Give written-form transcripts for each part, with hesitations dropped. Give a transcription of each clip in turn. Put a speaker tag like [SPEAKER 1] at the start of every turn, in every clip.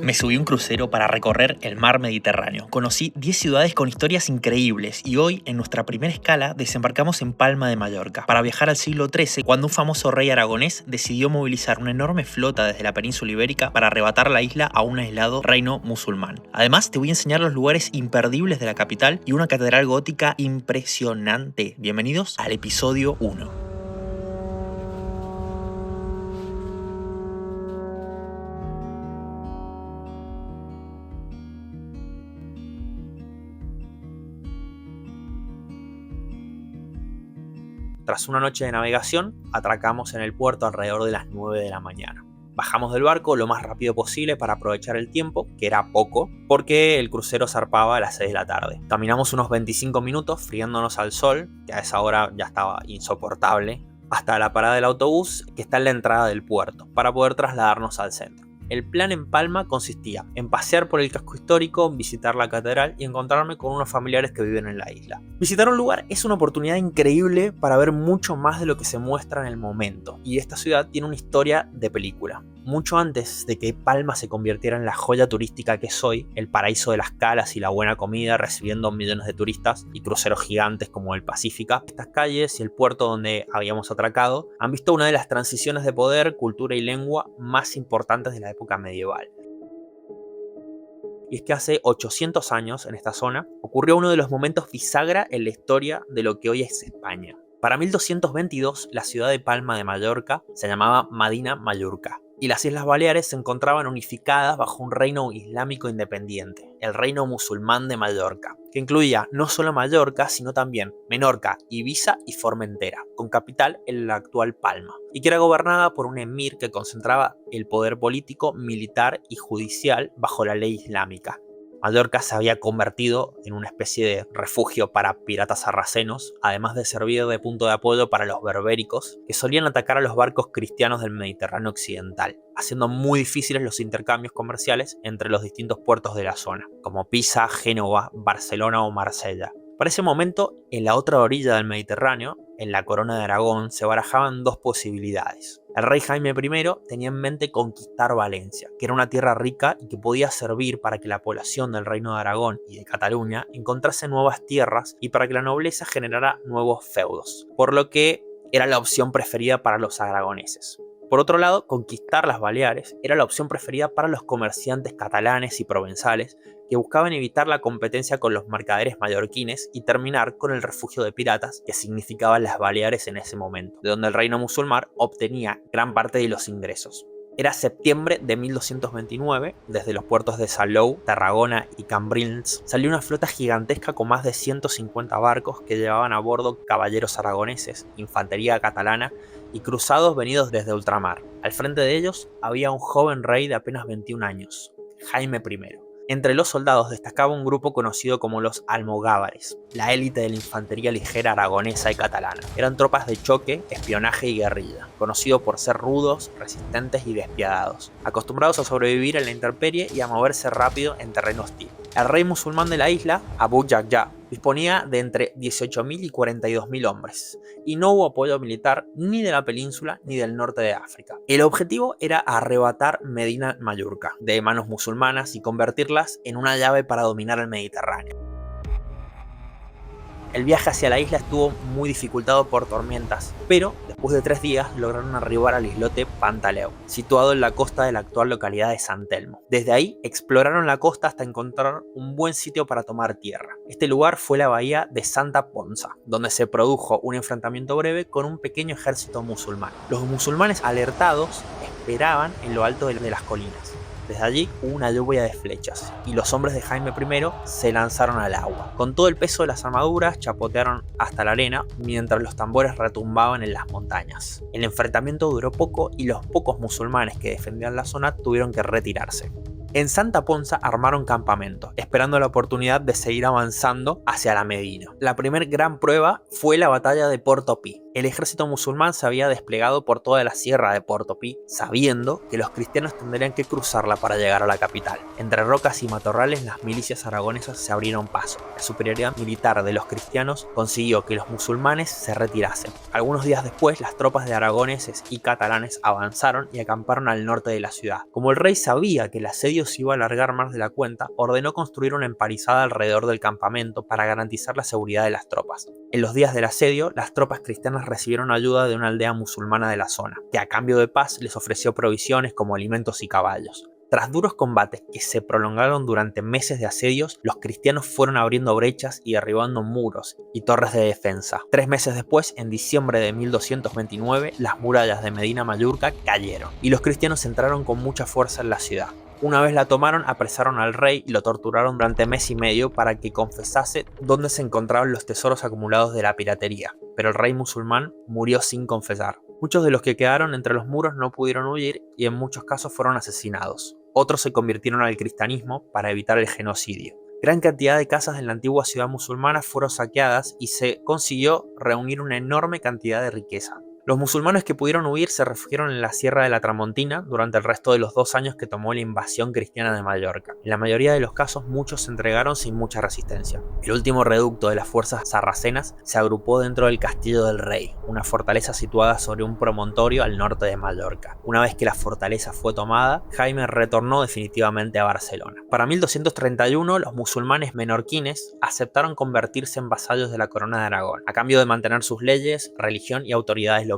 [SPEAKER 1] Me subí a un crucero para recorrer el mar Mediterráneo. Conocí 10 ciudades con historias increíbles y hoy, en nuestra primera escala, desembarcamos en Palma de Mallorca para viajar al siglo XIII, cuando un famoso rey aragonés decidió movilizar una enorme flota desde la península ibérica para arrebatar la isla a un aislado reino musulmán. Además, te voy a enseñar los lugares imperdibles de la capital y una catedral gótica impresionante. Bienvenidos al episodio 1. Tras una noche de navegación, atracamos en el puerto alrededor de las 9 de la mañana. Bajamos del barco lo más rápido posible para aprovechar el tiempo, que era poco, porque el crucero zarpaba a las 6 de la tarde. Caminamos unos 25 minutos friándonos al sol, que a esa hora ya estaba insoportable, hasta la parada del autobús que está en la entrada del puerto, para poder trasladarnos al centro. El plan en Palma consistía en pasear por el casco histórico, visitar la catedral y encontrarme con unos familiares que viven en la isla. Visitar un lugar es una oportunidad increíble para ver mucho más de lo que se muestra en el momento, y esta ciudad tiene una historia de película. Mucho antes de que Palma se convirtiera en la joya turística que es hoy, el paraíso de las calas y la buena comida, recibiendo millones de turistas y cruceros gigantes como el Pacífica, estas calles y el puerto donde habíamos atracado han visto una de las transiciones de poder, cultura y lengua más importantes de la época medieval. Y es que hace 800 años en esta zona ocurrió uno de los momentos bisagra en la historia de lo que hoy es España. Para 1222, la ciudad de Palma de Mallorca se llamaba Medina Mallorca, y las Islas Baleares se encontraban unificadas bajo un reino islámico independiente, el Reino Musulmán de Mallorca, que incluía no solo Mallorca, sino también Menorca, Ibiza y Formentera, con capital en la actual Palma, y que era gobernada por un emir que concentraba el poder político, militar y judicial bajo la ley islámica. Mallorca se había convertido en una especie de refugio para piratas sarracenos, además de servir de punto de apoyo para los berbéricos, que solían atacar a los barcos cristianos del Mediterráneo occidental, haciendo muy difíciles los intercambios comerciales entre los distintos puertos de la zona, como Pisa, Génova, Barcelona o Marsella. Para ese momento, en la otra orilla del Mediterráneo, en la Corona de Aragón, se barajaban dos posibilidades. El rey Jaime I tenía en mente conquistar Valencia, que era una tierra rica y que podía servir para que la población del Reino de Aragón y de Cataluña encontrase nuevas tierras y para que la nobleza generara nuevos feudos, por lo que era la opción preferida para los aragoneses. Por otro lado, conquistar las Baleares era la opción preferida para los comerciantes catalanes y provenzales que buscaban evitar la competencia con los mercaderes mallorquines y terminar con el refugio de piratas que significaban las Baleares en ese momento, de donde el reino musulmán obtenía gran parte de los ingresos. Era septiembre de 1229, desde los puertos de Salou, Tarragona y Cambrils salió una flota gigantesca con más de 150 barcos que llevaban a bordo caballeros aragoneses, infantería catalana y cruzados venidos desde ultramar. Al frente de ellos había un joven rey de apenas 21 años, Jaime I. Entre los soldados destacaba un grupo conocido como los almogávares, la élite de la infantería ligera aragonesa y catalana. Eran tropas de choque, espionaje y guerrilla, conocidos por ser rudos, resistentes y despiadados, acostumbrados a sobrevivir en la intemperie y a moverse rápido en terreno hostil. El rey musulmán de la isla, Abu Yahya, disponía de entre 18.000 y 42.000 hombres, y no hubo apoyo militar ni de la península ni del norte de África. El objetivo era arrebatar Medina Mallorca de manos musulmanas y convertirlas en una llave para dominar el Mediterráneo. El viaje hacia la isla estuvo muy dificultado por tormentas, pero después de 3 días lograron arribar al islote Pantaleu, situado en la costa de la actual localidad de San Telmo. Desde ahí exploraron la costa hasta encontrar un buen sitio para tomar tierra. Este lugar fue la bahía de Santa Ponsa, donde se produjo un enfrentamiento breve con un pequeño ejército musulmán. Los musulmanes alertados esperaban en lo alto de las colinas. Desde allí hubo una lluvia de flechas y los hombres de Jaime I se lanzaron al agua. Con todo el peso de las armaduras chapotearon hasta la arena mientras los tambores retumbaban en las montañas. El enfrentamiento duró poco y los pocos musulmanes que defendían la zona tuvieron que retirarse. En Santa Ponsa armaron campamento, esperando la oportunidad de seguir avanzando hacia la Medina. La primera gran prueba fue la batalla de Portopí. El ejército musulmán se había desplegado por toda la sierra de Portopí, sabiendo que los cristianos tendrían que cruzarla para llegar a la capital. Entre rocas y matorrales, las milicias aragonesas se abrieron paso. La superioridad militar de los cristianos consiguió que los musulmanes se retirasen. Algunos días después, las tropas de aragoneses y catalanes avanzaron y acamparon al norte de la ciudad. Como el rey sabía que el asedio se iba a alargar más de la cuenta, ordenó construir una empalizada alrededor del campamento para garantizar la seguridad de las tropas. En los días del asedio, las tropas cristianas recibieron ayuda de una aldea musulmana de la zona, que a cambio de paz les ofreció provisiones como alimentos y caballos. Tras duros combates que se prolongaron durante meses de asedios, los cristianos fueron abriendo brechas y derribando muros y torres de defensa. 3 meses después, en diciembre de 1229, las murallas de Medina Mayurca cayeron y los cristianos entraron con mucha fuerza en la ciudad. Una vez la tomaron, apresaron al rey y lo torturaron durante mes y medio para que confesase dónde se encontraban los tesoros acumulados de la piratería, pero el rey musulmán murió sin confesar. Muchos de los que quedaron entre los muros no pudieron huir y en muchos casos fueron asesinados. Otros se convirtieron al cristianismo para evitar el genocidio. Gran cantidad de casas en la antigua ciudad musulmana fueron saqueadas y se consiguió reunir una enorme cantidad de riqueza. Los musulmanes que pudieron huir se refugiaron en la Sierra de la Tramontina durante el resto de los 2 años que tomó la invasión cristiana de Mallorca. En la mayoría de los casos, muchos se entregaron sin mucha resistencia. El último reducto de las fuerzas sarracenas se agrupó dentro del Castillo del Rey, una fortaleza situada sobre un promontorio al norte de Mallorca. Una vez que la fortaleza fue tomada, Jaime retornó definitivamente a Barcelona. Para 1231, los musulmanes menorquines aceptaron convertirse en vasallos de la corona de Aragón. A cambio de mantener sus leyes, religión y autoridades locales,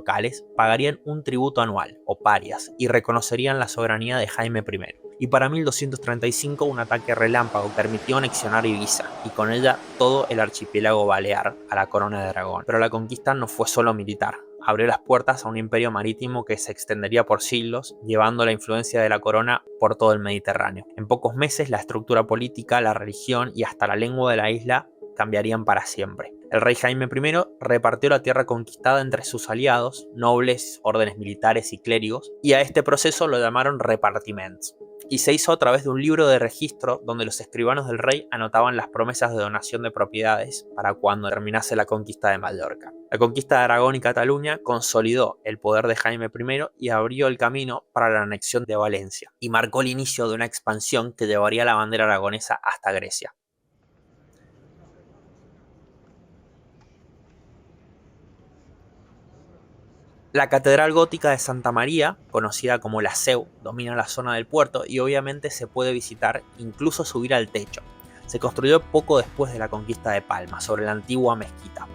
[SPEAKER 1] pagarían un tributo anual, o parias, y reconocerían la soberanía de Jaime I. Y para 1235 un ataque relámpago permitió anexionar Ibiza, y con ella todo el archipiélago balear a la corona de Aragón. Pero la conquista no fue solo militar. Abrió las puertas a un imperio marítimo que se extendería por siglos, llevando la influencia de la corona por todo el Mediterráneo. En pocos meses la estructura política, la religión y hasta la lengua de la isla cambiarían para siempre. El rey Jaime I repartió la tierra conquistada entre sus aliados, nobles, órdenes militares y clérigos, y a este proceso lo llamaron repartiments. Y se hizo a través de un libro de registro donde los escribanos del rey anotaban las promesas de donación de propiedades para cuando terminase la conquista de Mallorca. La conquista de Aragón y Cataluña consolidó el poder de Jaime I y abrió el camino para la anexión de Valencia, y marcó el inicio de una expansión que llevaría la bandera aragonesa hasta Grecia. La Catedral Gótica de Santa María, conocida como la Seu, domina la zona del puerto y obviamente se puede visitar, incluso subir al techo. Se construyó poco después de la conquista de Palma, sobre la antigua mezquita.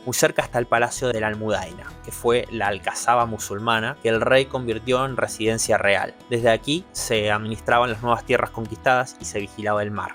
[SPEAKER 1] Muy cerca está el Palacio de la Almudaina, que fue la alcazaba musulmana que el rey convirtió en residencia real. Desde aquí se administraban las nuevas tierras conquistadas y se vigilaba el mar.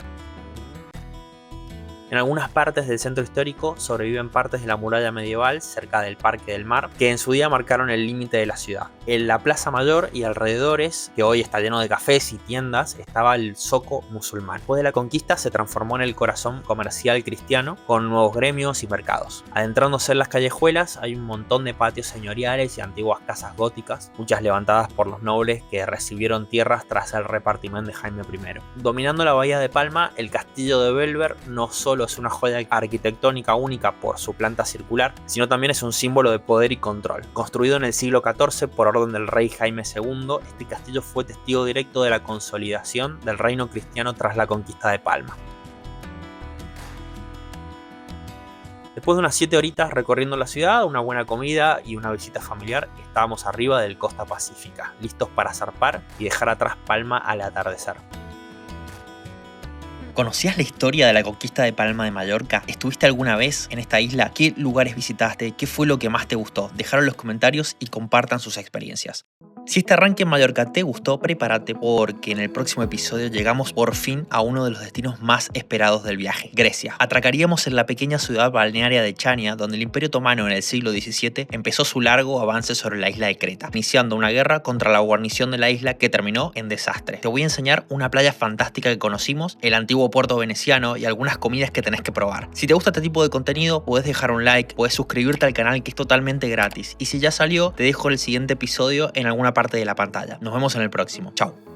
[SPEAKER 1] En algunas partes del centro histórico sobreviven partes de la muralla medieval cerca del Parque del Mar, que en su día marcaron el límite de la ciudad. En la Plaza Mayor y alrededores, que hoy está lleno de cafés y tiendas, estaba el zoco musulmán. Después de la conquista se transformó en el corazón comercial cristiano, con nuevos gremios y mercados. Adentrándose en las callejuelas hay un montón de patios señoriales y antiguas casas góticas, muchas levantadas por los nobles que recibieron tierras tras el repartimiento de Jaime I. Dominando la bahía de Palma, el castillo de Bellver no solo es una joya arquitectónica única por su planta circular, sino también es un símbolo de poder y control. Construido en el siglo XIV por orden del rey Jaime II, este castillo fue testigo directo de la consolidación del reino cristiano tras la conquista de Palma. Después de unas 7 horitas recorriendo la ciudad, una buena comida y una visita familiar, estábamos arriba del Costa Pacífica, listos para zarpar y dejar atrás Palma al atardecer.
[SPEAKER 2] ¿Conocías la historia de la conquista de Palma de Mallorca? ¿Estuviste alguna vez en esta isla? ¿Qué lugares visitaste? ¿Qué fue lo que más te gustó? Déjalo en los comentarios y compartan sus experiencias. Si este arranque en Mallorca te gustó, prepárate porque en el próximo episodio llegamos por fin a uno de los destinos más esperados del viaje, Grecia. Atracaríamos en la pequeña ciudad balnearia de Chania, donde el Imperio Otomano en el siglo XVII empezó su largo avance sobre la isla de Creta, iniciando una guerra contra la guarnición de la isla que terminó en desastre. Te voy a enseñar una playa fantástica que conocimos, el antiguo puerto veneciano y algunas comidas que tenés que probar. Si te gusta este tipo de contenido, podés dejar un like, podés suscribirte al canal que es totalmente gratis. Y si ya salió, te dejo el siguiente episodio en alguna parte de la pantalla. Nos vemos en el próximo. Chau.